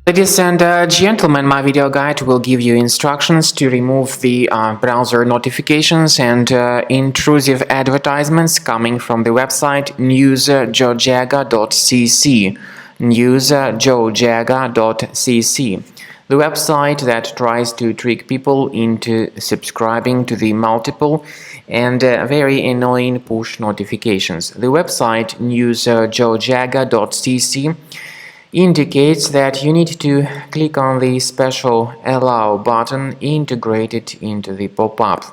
Ladies and gentlemen, my video guide will give you instructions to remove the browser notifications and intrusive advertisements coming from the website News-jojega.cc. News-jojega.cc, the website that tries to trick people into subscribing to the multiple and very annoying push notifications. The website News-jojega.cc indicates that you need to click on the special Allow button integrated into the pop-up.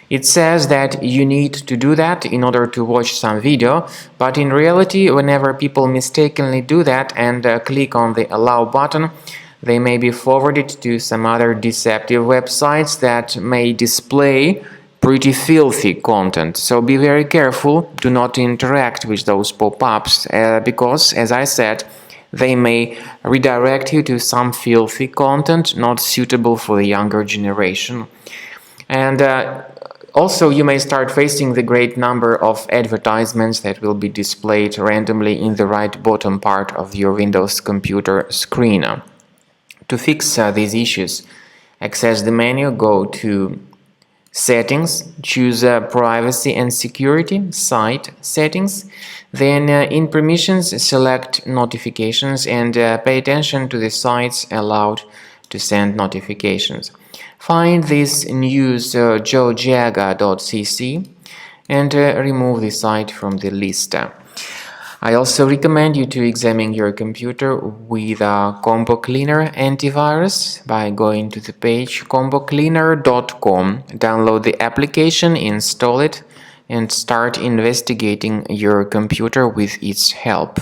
It says that you need to do that in order to watch some video, but in reality, whenever people mistakenly do that and click on the Allow button, they may be forwarded to some other deceptive websites that may display pretty filthy content. So be very careful, do not interact with those pop-ups because, as I said, they may redirect you to some filthy content not suitable for the younger generation. And also you may start facing the great number of advertisements that will be displayed randomly in the right bottom part of your Windows computer screen. To fix these issues, access the menu, go to Settings, choose Privacy and Security, Site Settings. Then in Permissions, select Notifications and pay attention to the sites allowed to send notifications. Find this News-jojega.cc and remove the site from the list. I also recommend you to examine your computer with a Combo Cleaner antivirus by going to the page combocleaner.com, download the application, install it, and start investigating your computer with its help.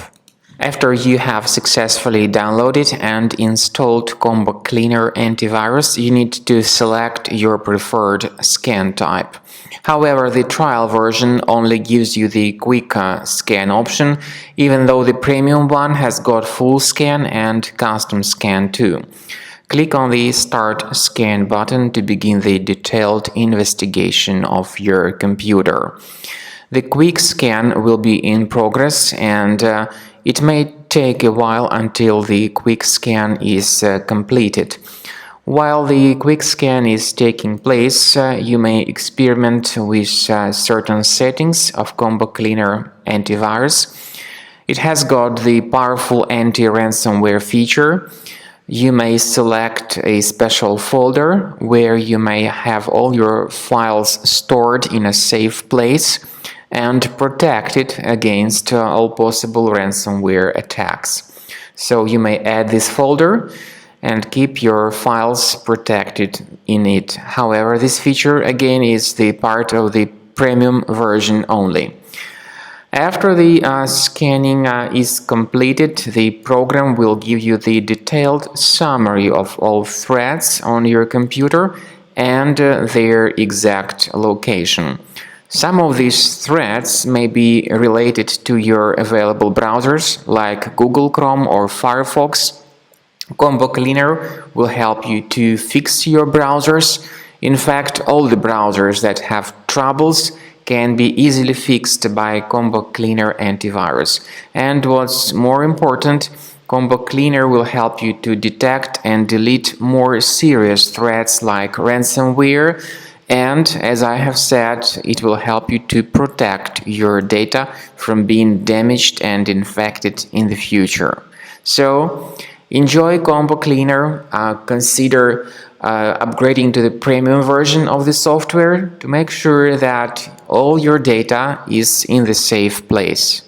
After you have successfully downloaded and installed Combo Cleaner antivirus, you need to select your preferred scan type. However, the trial version only gives you the quick scan option, even though the premium one has got full scan and custom scan too. Click on the Start Scan button to begin the detailed investigation of your computer. The quick scan will be in progress and it may take a while until the quick scan is completed. While the quick scan is taking place, you may experiment with certain settings of Combo Cleaner antivirus. It has got the powerful anti-ransomware feature. You may select a special folder where you may have all your files stored in a safe place and protect it against all possible ransomware attacks. So you may add this folder and keep your files protected in it. However, this feature again is the part of the premium version only. After the scanning is completed, the program will give you the detailed summary of all threats on your computer and their exact location. Some of these threats may be related to your available browsers like Google Chrome or Firefox. Combo Cleaner will help you to fix your browsers. In fact, all the browsers that have troubles can be easily fixed by Combo Cleaner antivirus. And what's more important, Combo Cleaner will help you to detect and delete more serious threats like ransomware. And as I have said, it will help you to protect your data from being damaged and infected in the future. So, enjoy Combo Cleaner. Consider upgrading to the premium version of the software to make sure that all your data is in the safe place.